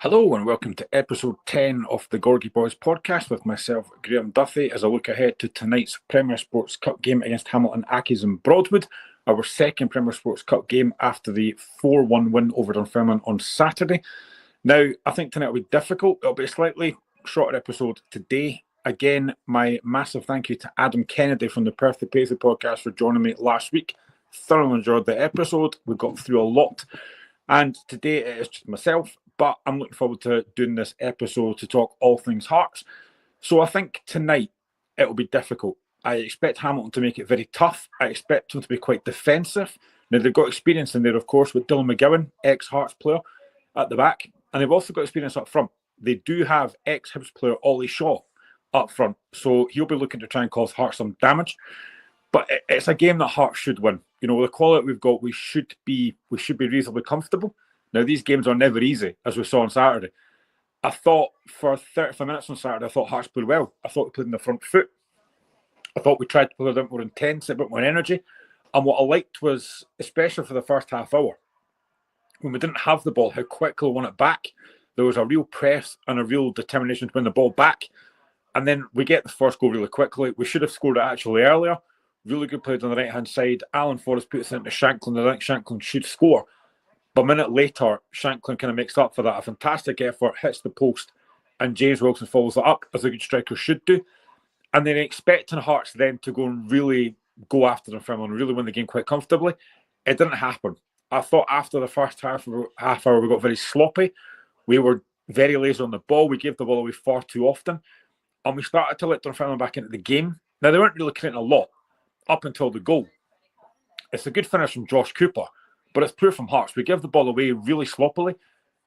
Hello and welcome to episode 10 of the Gorgie Boys podcast with myself, Graeme Duffy, as I look ahead to tonight's Premier Sports Cup game against Hamilton Accies and Broadwood, our second Premier Sports Cup game after the 4-1 win over Dunfermline on Saturday. Now, I think tonight will be difficult. It'll be a slightly shorter episode today. Again, my massive thank you to Adam Kennedy from the Perth to Paisley podcast for joining me last week. Thoroughly enjoyed the episode. We got through a lot. And today it is just myself, but I'm looking forward to doing this episode to talk all things Hearts. So I think tonight it will be difficult. I expect Hamilton to make it very tough. I expect them to be quite defensive. Now, they've got experience in there, of course, with Dylan McGowan, ex-Hearts player, at the back. And they've also got experience up front. They do have ex-Hibs player Ollie Shaw up front. So he'll be looking to try and cause Hearts some damage. But it's a game that Hearts should win. You know, with the quality we've got, we should be reasonably comfortable. Now, these games are never easy, as we saw on Saturday. I thought for 35 minutes on Saturday, I thought Hearts played well. I thought we played in the front foot. I thought we tried to play a bit more intense, a bit more energy. And what I liked was, especially for the first half hour, when we didn't have the ball, how quickly we won it back. There was a real press and a real determination to win the ball back. And then we get the first goal really quickly. We should have scored it actually earlier. Really good play on the right-hand side. Alan Forrest puts it into Shanklin. I think Shanklin should score. But a minute later, Shanklin kind of makes up for that. A fantastic effort, hits the post, and James Wilson follows it up, as a good striker should do. And then expecting Hearts then to go and really go after them and really win the game quite comfortably. It didn't happen. I thought after the first half hour, we got very sloppy. We were very lazy on the ball. We gave the ball away far too often. And we started to let Dunfermline back into the game. Now, they weren't really creating a lot up until the goal. It's a good finish from Josh Cooper, but it's poor from Hearts. We give the ball away really sloppily.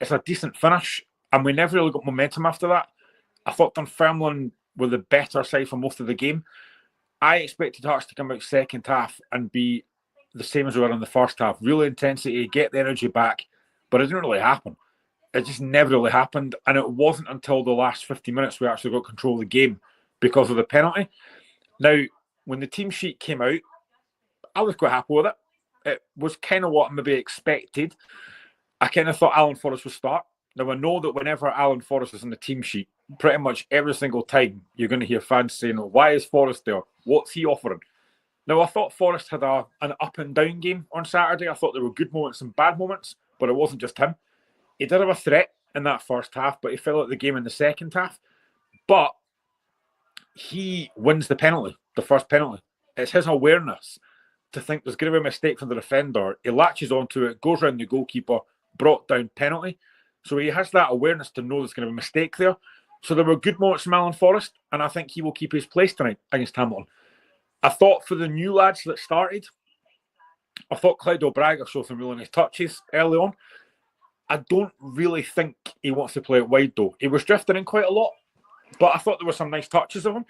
It's a decent finish, and we never really got momentum after that. I thought Dunfermline were the better side for most of the game. I expected Hearts to come out second half and be the same as we were in the first half. Real intensity, get the energy back, but it didn't really happen. It just never really happened, and it wasn't until the last 50 minutes we actually got control of the game because of the penalty. Now, when the team sheet came out, I was quite happy with it. It was kind of what I maybe expected. I kind of thought Alan Forrest would start. Now, I know that whenever Alan Forrest is on the team sheet, pretty much every single time you're going to hear fans saying, why is Forrest there? What's he offering? Now, I thought Forrest had an up and down game on Saturday. I thought there were good moments and bad moments, but it wasn't just him. He did have a threat in that first half, but he fell out of the game in the second half. But he wins the penalty, the first penalty. It's his awareness to think there's going to be a mistake from the defender. He latches onto it, goes around the goalkeeper, brought down penalty. So he has that awareness to know there's going to be a mistake there. So there were good moments from Alan Forrest, and I think he will keep his place tonight against Hamilton. I thought for the new lads that started, I thought Claudio Braga showed some really nice touches early on. I don't really think he wants to play it wide, though. He was drifting in quite a lot, but I thought there were some nice touches of him.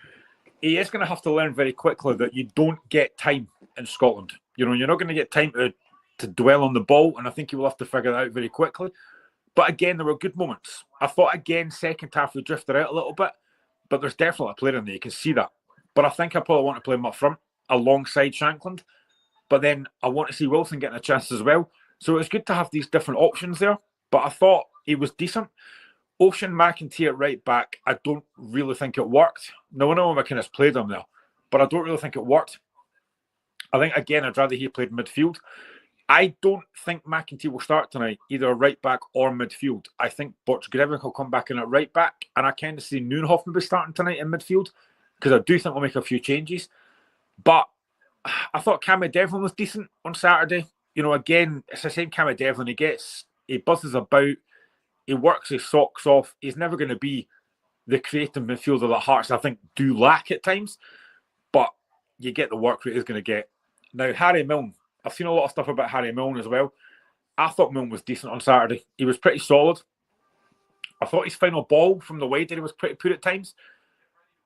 He is going to have to learn very quickly that you don't get time in Scotland. You know, you're not going to get time to dwell on the ball, and I think he will have to figure that out very quickly. But again, there were good moments. I thought, again, second half we drifted out a little bit, but there's definitely a player in there. You can see that. But I think I probably want to play him up front alongside Shankland. But then I want to see Wilson getting a chance as well. So it's good to have these different options there. But I thought he was decent. Ocean McEntee at right back, I don't really think it worked. No one of McInnes played him there, but I don't really think it worked. I think, again, I'd rather he played midfield. I don't think McEntee will start tonight, either right back or midfield. I think Butch Grevick will come back in at right back, and I kind of see Neuenhoff maybe starting tonight in midfield, because I do think we'll make a few changes. But I thought Cammy Devlin was decent on Saturday. You know, again, it's the same Cammy Devlin. He buzzes about, he works his socks off. He's never going to be the creative midfielder that Hearts, I think, do lack at times. But you get the work rate he's going to get. Now, Harry Milne. I've seen a lot of stuff about Harry Milne as well. I thought Milne was decent on Saturday. He was pretty solid. I thought his final ball from the wide area was pretty poor at times.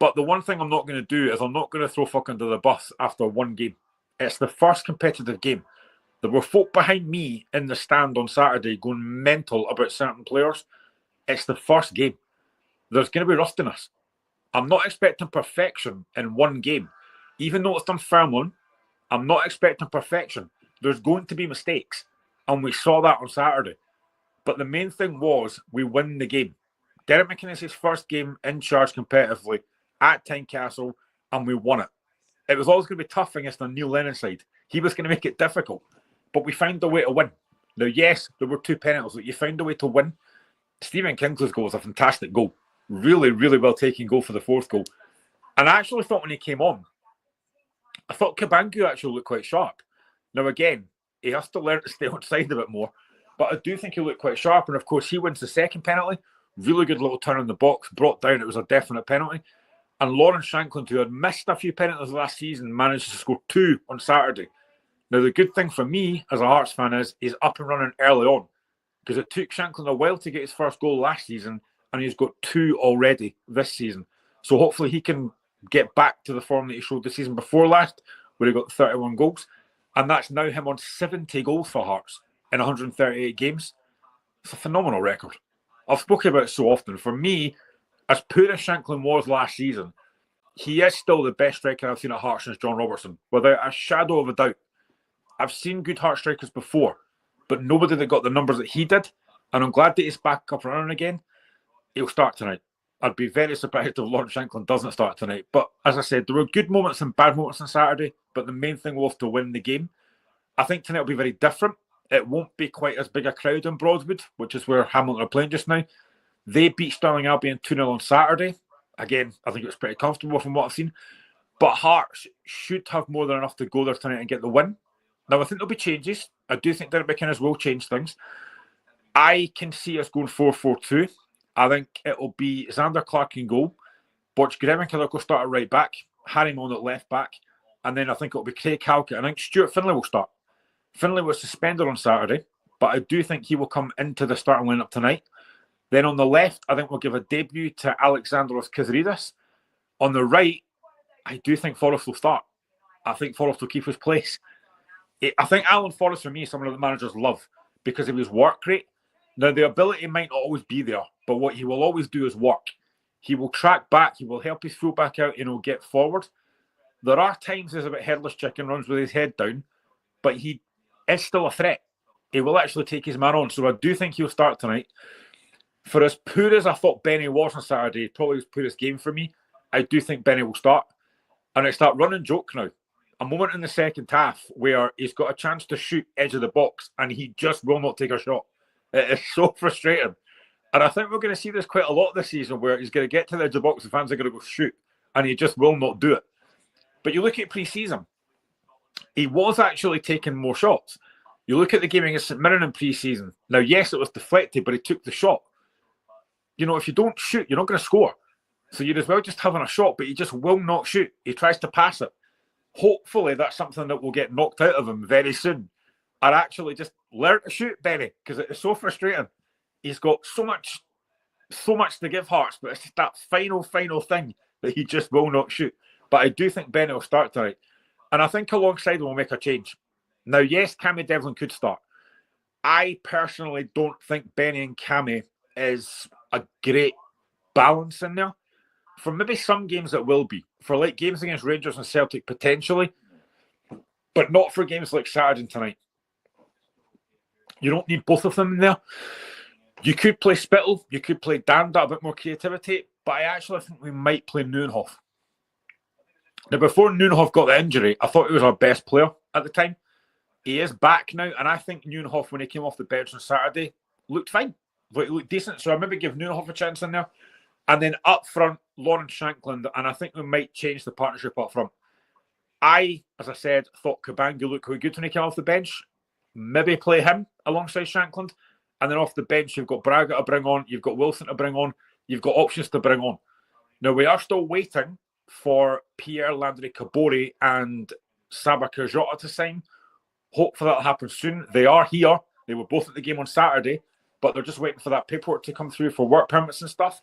But the one thing I'm not going to do is I'm not going to throw fuck under the bus after one game. It's the first competitive game. There were folk behind me in the stand on Saturday going mental about certain players. It's the first game. There's going to be rustiness. I'm not expecting perfection in one game. Even though it's Dunfermline, I'm not expecting perfection. There's going to be mistakes. And we saw that on Saturday. But the main thing was we win the game. Derek McInnes's first game in charge competitively at Tynecastle, and we won it. It was always going to be tough against the Neil Lennon side. He was going to make it difficult, but we found a way to win. Now, yes, there were 2 penalties, but you found a way to win. Stephen Kingsley's goal was a fantastic goal. Really, really well taken goal for the 4th goal. And I actually thought when he came on, I thought Cabangu actually looked quite sharp. Now, again, he has to learn to stay on side a bit more, but I do think he looked quite sharp. And of course, he wins the second penalty. Really good little turn in the box, brought down. It was a definite penalty. And Lawrence Shankland, who had missed a few penalties last season, managed to score 2 on Saturday. Now, the good thing for me as a Hearts fan is he's up and running early on, because it took Shankland a while to get his first goal last season, and he's got 2 already this season. So hopefully he can get back to the form that he showed the season before last, where he got 31 goals. And that's now him on 70 goals for Hearts in 138 games. It's a phenomenal record. I've spoken about it so often. For me, as poor as Shankland was last season, he is still the best striker I've seen at Hearts since John Robertson, without a shadow of a doubt. I've seen good Hearts strikers before, but nobody that got the numbers that he did. And I'm glad that he's back up and running again. He'll start tonight. I'd be very surprised if Lawrence Shankland doesn't start tonight. But as I said, there were good moments and bad moments on Saturday, but the main thing was to win the game. I think tonight will be very different. It won't be quite as big a crowd in Broadwood, which is where Hamilton are playing just now. They beat Stirling Albion 2-0 on Saturday. Again, I think it was pretty comfortable from what I've seen. But Hearts should have more than enough to go there tonight and get the win. Now, I think there'll be changes. I do think Derek McInnes will change things. I can see us going 4-4-2. I think it'll be Xander Clark in goal. Watch Graeme will start at right back. Harry Moan at left back. And then I think it'll be Craig Halkett. I think Stuart Finlay will start. Finlay was suspended on Saturday, but I do think he will come into the starting lineup tonight. Then on the left, I think we'll give a debut to Alexandros Kazaridis. On the right, I do think Forrest will start. I think Forrest will keep his place. I think Alan Forrest, for me, is someone that managers love because of his work rate. Now, the ability might not always be there, but what he will always do is work. He will track back, he will help his fullback out, and he'll get forward. There are times there's a bit headless chicken runs with his head down, but he is still a threat. He will actually take his man on. So I do think he'll start tonight. For as poor as I thought Benny was on Saturday, probably his poorest game for me, I do think Benny will start. And it's that running joke now. A moment in the second half where he's got a chance to shoot edge of the box and he just will not take a shot. It is so frustrating. And I think we're going to see this quite a lot this season where he's going to get to the edge of the box and fans are going to go shoot and he just will not do it. But you look at pre-season, he was actually taking more shots. You look at the game against St Mirren in pre-season. Now, yes, it was deflected, but he took the shot. You know, if you don't shoot, you're not going to score. So you're as well just having a shot, but he just will not shoot. He tries to pass it. Hopefully, that's something that will get knocked out of him very soon. Or actually just learn to shoot, Benny, because it is so frustrating. He's got so much to give Hearts, but it's just that final thing that he just will not shoot. But I do think Benny will start tonight. And I think alongside him will make a change. Now, yes, Cammy Devlin could start. I personally don't think Benny and Cammy is a great balance in there. For maybe some games it will be. For like games against Rangers and Celtic potentially, but not for games like Saturday tonight. You don't need both of them in there. You could play Spittle, you could play Danda, a bit more creativity, but I actually think we might play Neuenhoff. Now, before Neuenhoff got the injury, I thought he was our best player at the time. He is back now, and I think Neuenhoff, when he came off the bench on Saturday, looked fine. Looked decent, so I maybe give Neuenhoff a chance in there. And then up front, Lawrence Shankland, and I think we might change the partnership up front. I, as I said, thought Cabangu looked quite good when he came off the bench. Maybe play him alongside Shankland. And then off the bench, you've got Braga to bring on, you've got Wilson to bring on, you've got options to bring on. Now, we are still waiting for Pierre Landry Kabori and Saba Kajota to sign. Hopefully that'll happen soon. They are here. They were both at the game on Saturday, but they're just waiting for that paperwork to come through for work permits and stuff.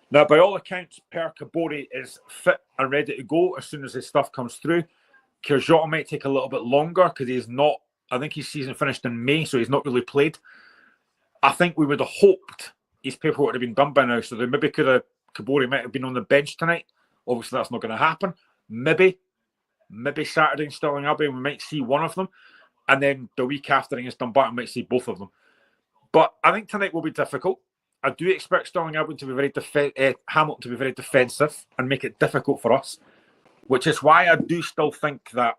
Now, by all accounts, Per Kabori is fit and ready to go as soon as his stuff comes through. Kajota might take a little bit longer because he's not, I think his season finished in May, so he's not really played. I think we would have hoped his paperwork would have been done by now, so they maybe could have, Kabori might have been on the bench tonight. Obviously, that's not going to happen. Maybe Saturday in Stirling Albion, we might see one of them. And then the week after against Dumbarton, we might see both of them. But I think tonight will be difficult. I do expect Stirling Albion to be Hamilton to be very defensive and make it difficult for us, which is why I do still think that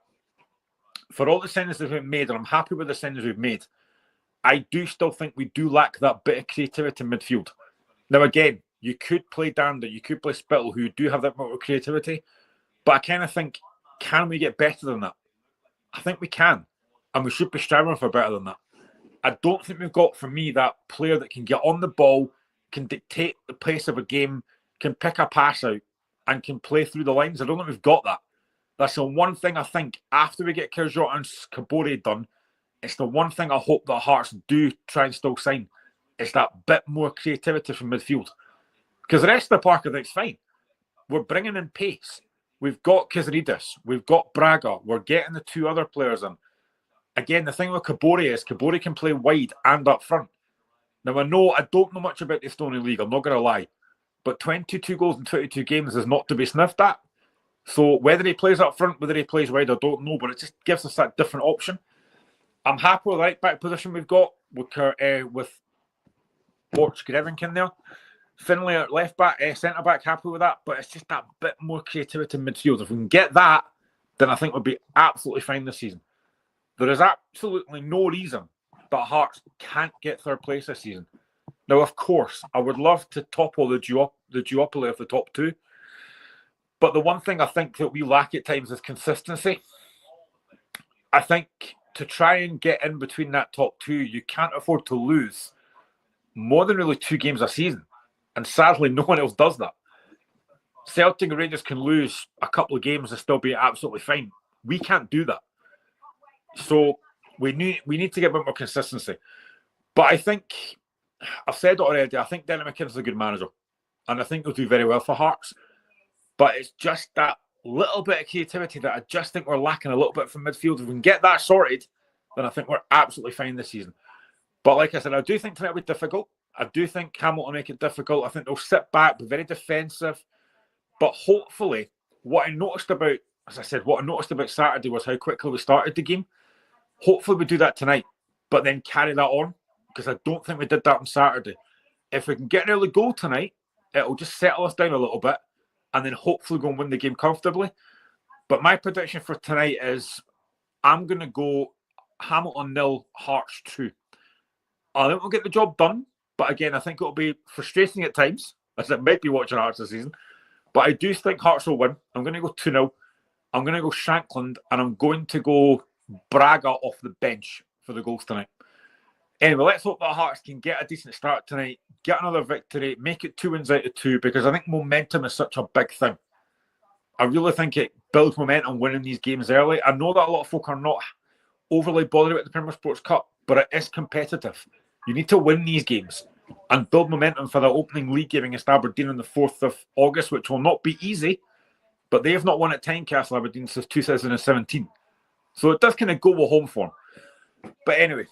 for all the signings that we've made, and I'm happy with the signings we've made, I do still think we do lack that bit of creativity in midfield. Now, again, you could play Dander, you could play Spittle, who do have that amount of creativity, but I kind of think, can we get better than that? I think we can, and we should be striving for better than that. I don't think we've got, for me, that player that can get on the ball, can dictate the pace of a game, can pick a pass out, and can play through the lines. I don't think we've got that. That's the one thing I think, after we get Kyrgios and Kabore done, it's the one thing I hope that Hearts do try and still sign, is that bit more creativity from midfield. Because the rest of the park, I think, is fine. We're bringing in pace. We've got Kizridis. We've got Braga. We're getting the two other players in. Again, the thing with Kabore is Kabore can play wide and up front. Now, I don't know much about the Estonian League, I'm not going to lie. But 22 goals in 22 games is not to be sniffed at. So whether he plays up front, whether he plays wide, I don't know. But it just gives us that different option. I'm happy with the right-back position we've got with Borch Grevenkin there. Finlay at left-back, centre-back, happy with that. But it's just that bit more creativity in midfield. If we can get that, then I think we'll be absolutely fine this season. There is absolutely no reason that Hearts can't get third place this season. Now, of course, I would love to topple the duopoly of the top two. But the one thing I think that we lack at times is consistency. I think to try and get in between that top two, you can't afford to lose more than really 2 games a season. And sadly, no one else does that. Celtic and Rangers can lose a couple of games and still be absolutely fine. We can't do that. So we need to get a bit more consistency. But I think, I've said it already, I think Dennis McKinnon's a good manager. And I think he'll do very well for Hearts. But it's just that little bit of creativity that I just think we're lacking a little bit from midfield. If we can get that sorted, then I think we're absolutely fine this season. But like I said, I do think tonight will be difficult. I do think Hamilton will make it difficult. I think they'll sit back, be very defensive. But hopefully, what I noticed about Saturday was how quickly we started the game. Hopefully we do that tonight, but then carry that on, because I don't think we did that on Saturday. If we can get an early goal tonight, it'll just settle us down a little bit, and then hopefully go and win the game comfortably. But my prediction for tonight is I'm going to go Hamilton 0, Hearts 2. I think we'll get the job done, but again, I think it'll be frustrating at times, as it might be watching Hearts this season. But I do think Hearts will win. I'm going to go 2-0. I'm going to go Shankland, and I'm going to go Braga off the bench for the goals tonight. Anyway, let's hope that Hearts can get a decent start tonight, get another victory, make it 2 wins out of 2, because I think momentum is such a big thing. I really think it builds momentum winning these games early. I know that a lot of folk are not overly bothered about the Premier Sports Cup, but it is competitive. You need to win these games and build momentum for the opening league game against Aberdeen on the 4th of August, which will not be easy, but they have not won at Tynecastle, Aberdeen, since 2017. So it does kind of go with home form. But anyway,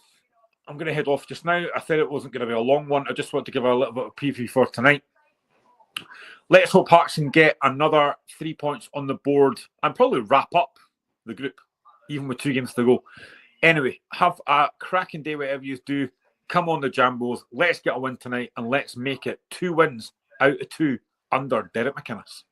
I'm going to head off just now. I said it wasn't going to be a long one. I just want to give a little bit of preview for tonight. Let's hope Hearts can get another 3 points on the board and probably wrap up the group, even with 2 games to go. Anyway, have a cracking day, whatever you do. Come on the Jambos. Let's get a win tonight, and let's make it 2 wins out of 2 under Derek McInnes.